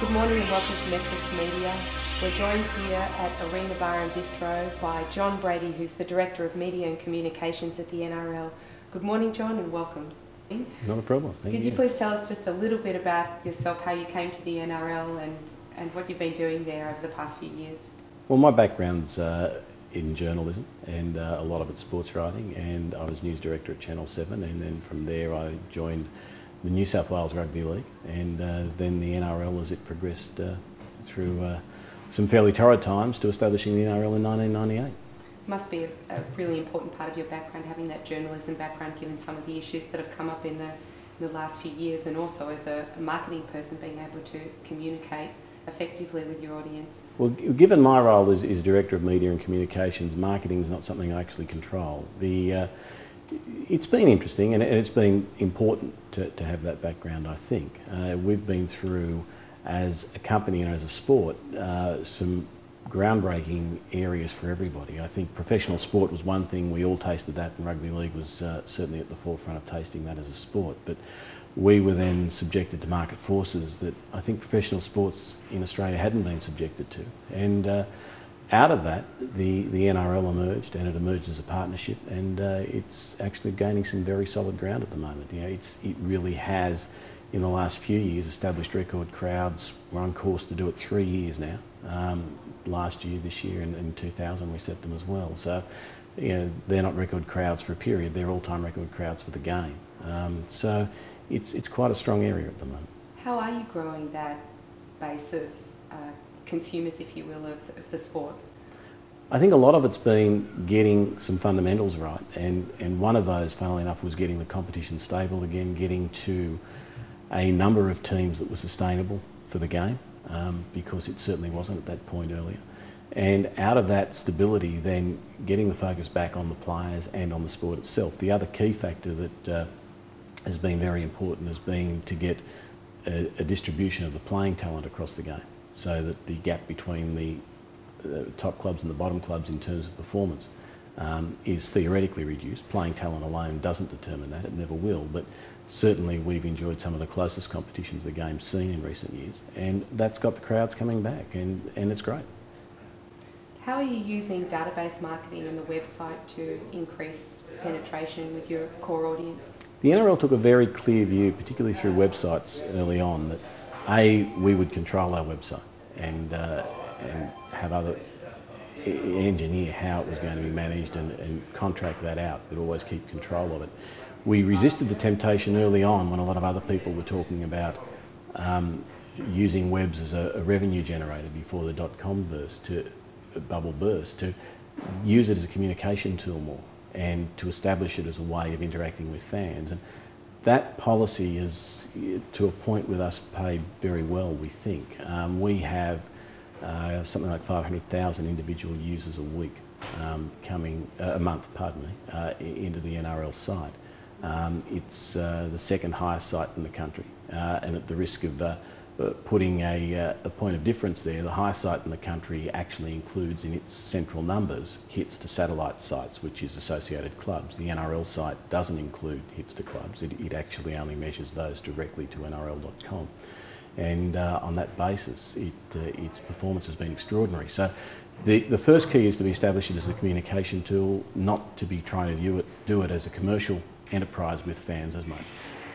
Good morning and welcome to MetrixMedia. We're joined here at Arena Bar and Bistro by John Brady, who's the Director of Media and Communications at the NRL. Good morning, John, and welcome. Not a problem. Thank you. Could you please tell us just a little bit about yourself, how you came to the NRL and what you've been doing there over the past few years? Well, my background's in journalism and a lot of it's sports writing, and I was news director at Channel 7, and then from there I joined the New South Wales Rugby League and then the NRL as it progressed through some fairly torrid times to establishing the NRL in 1998. Must be a really important part of your background, having that journalism background, given some of the issues that have come up in the last few years, and also as a marketing person being able to communicate effectively with your audience. Well, given my role as Director of Media and Communications, marketing is not something I actually control. It's been interesting and it's been important to have that background, I think. We've been through, as a company and as a sport, some groundbreaking areas for everybody. I think professional sport was one thing, we all tasted that, and rugby league was certainly at the forefront of tasting that as a sport. But we were then subjected to market forces that I think professional sports in Australia hadn't been subjected to. And out of that, the NRL emerged, and it emerged as a partnership, and it's actually gaining some very solid ground at the moment. You know, it really has, in the last few years, established record crowds. We're on course to do it 3 years now. Last year, this year, and in 2000 we set them as well. So, you know, they're not record crowds for a period, they're all-time record crowds for the game. So it's quite a strong area at the moment. How are you growing that base of consumers, if you will, of the sport? I think a lot of it's been getting some fundamentals right, and one of those, funnily enough, was getting the competition stable again, getting to a number of teams that were sustainable for the game, because it certainly wasn't at that point earlier. And out of that stability, then getting the focus back on the players and on the sport itself. The other key factor that has been very important has been to get a distribution of the playing talent across the game, so that the gap between the top clubs and the bottom clubs in terms of performance is theoretically reduced. Playing talent alone doesn't determine that, it never will, but certainly we've enjoyed some of the closest competitions the game's seen in recent years, and that's got the crowds coming back, and it's great. How are you using database marketing and the website to increase penetration with your core audience? The NRL took a very clear view, particularly through websites early on, that we would control our website and have other engineer how it was going to be managed and contract that out, but always keep control of it. We resisted the temptation early on when a lot of other people were talking about using webs as a revenue generator before the .com bubble burst, to use it as a communication tool more and to establish it as a way of interacting with fans. And that policy is, to a point with us, paid very well, we think. We have something like 500,000 individual users a week a month, pardon me, into the NRL site. It's the second highest site in the country, and at the risk of putting a point of difference there, the highest site in the country actually includes in its central numbers hits to satellite sites, which is associated clubs. The NRL site doesn't include hits to clubs, it actually only measures those directly to NRL.com. And on that basis, its performance has been extraordinary. So the first key is to be established as a communication tool, not to be trying to do it as a commercial enterprise with fans as much,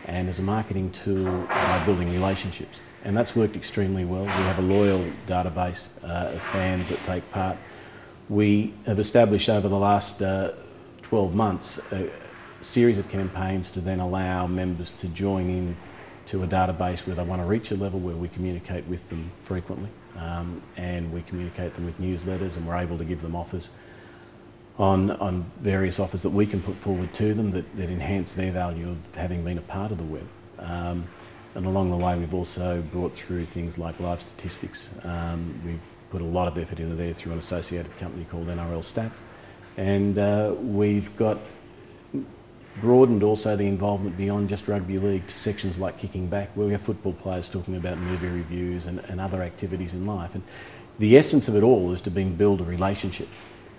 and as a marketing tool by building relationships. And that's worked extremely well. We have a loyal database of fans that take part. We have established over the last 12 months a series of campaigns to then allow members to join in to a database where they want to reach a level where we communicate with them frequently, and we communicate them with newsletters, and we're able to give them offers on various offers that we can put forward to them that enhance their value of having been a part of the web. And along the way we've also brought through things like live statistics. We've put a lot of effort into there through an associated company called NRL Stats, and we've got broadened also the involvement beyond just rugby league to sections like Kicking Back, where we have football players talking about movie reviews and other activities in life. And the essence of it all is to build a relationship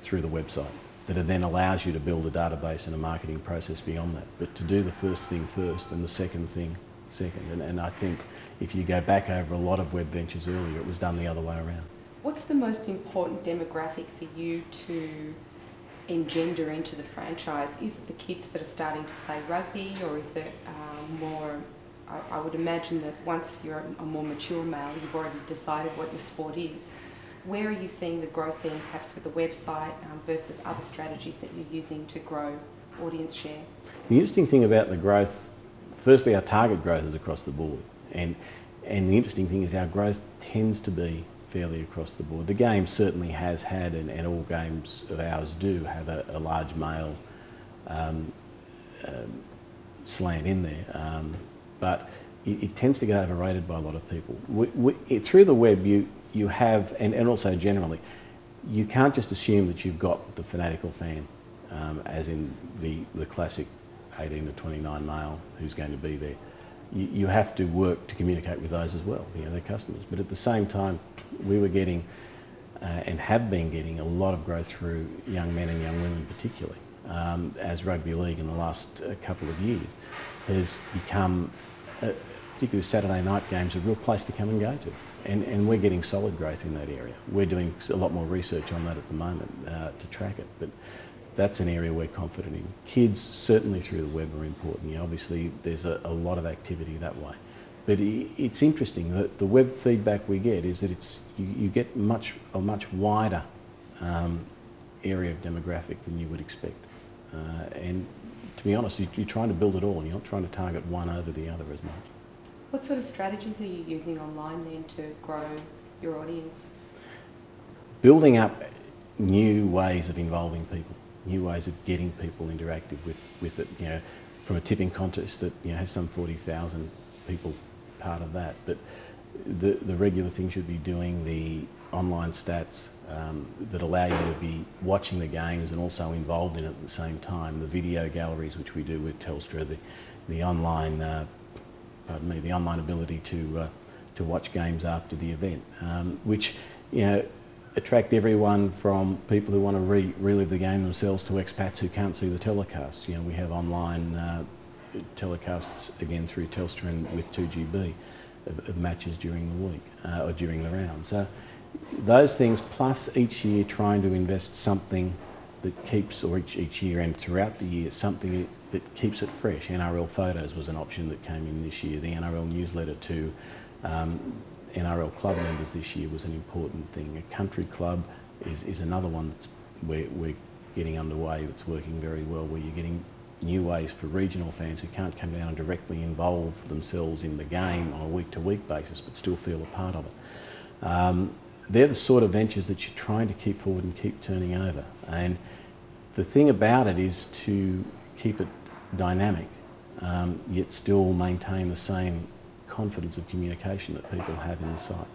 through the website that then allows you to build a database and a marketing process beyond that. But to do the first thing first and the second thing second. And I think if you go back over a lot of web ventures earlier, it was done the other way around. What's the most important demographic for you to engender into the franchise? Is it the kids that are starting to play rugby, or is it more, I would imagine that once you're a more mature male, you've already decided what your sport is. Where are you seeing the growth in, perhaps with the website versus other strategies that you're using to grow audience share? The interesting thing about the growth, firstly our target growth is across the board, and the interesting thing is our growth tends to be fairly across the board. The game certainly has had, and all games of ours do, have a large male slant in there, but it tends to get overrated by a lot of people. Through the web you have, and also generally, you can't just assume that you've got the fanatical fan, as in the classic 18 to 29 male who's going to be there. You have to work to communicate with those as well, their customers. But at the same time, we were getting, and have been getting, a lot of growth through young men and young women particularly, as rugby league in the last couple of years has become, particularly Saturday night games, a real place to come and go to. And we're getting solid growth in that area. We're doing a lot more research on that at the moment to track it, but that's an area we're confident in. Kids, certainly through the web, are important. Obviously there's a lot of activity that way. But it's interesting that the web feedback we get is that you get a much wider area of demographic than you would expect. And to be honest, you're trying to build it all. You're not trying to target one over the other as much. What sort of strategies are you using online then to grow your audience? Building up new ways of involving people, new ways of getting people interactive with it. From a tipping contest that has some 40,000 people part of that, but the regular things you'd be doing, the online stats that allow you to be watching the games and also involved in it at the same time, the video galleries which we do with Telstra, the online the online ability to watch games after the event, which attract everyone from people who want to relive the game themselves to expats who can't see the telecast. We have online telecasts again through Telstra and with 2GB of matches during the week or during the round. So those things, plus each year trying to invest something that keeps, or each year and throughout the year, something that keeps it fresh. NRL photos was an option that came in this year. The NRL newsletter to NRL club members this year was an important thing. A country club is another one that's we're getting underway that's working very well, where you're getting new ways for regional fans who can't come down and directly involve themselves in the game on a week-to-week basis but still feel a part of it. They're the sort of ventures that you're trying to keep forward and keep turning over. And the thing about it is to keep it dynamic, yet still maintain the same confidence of communication that people have in the site.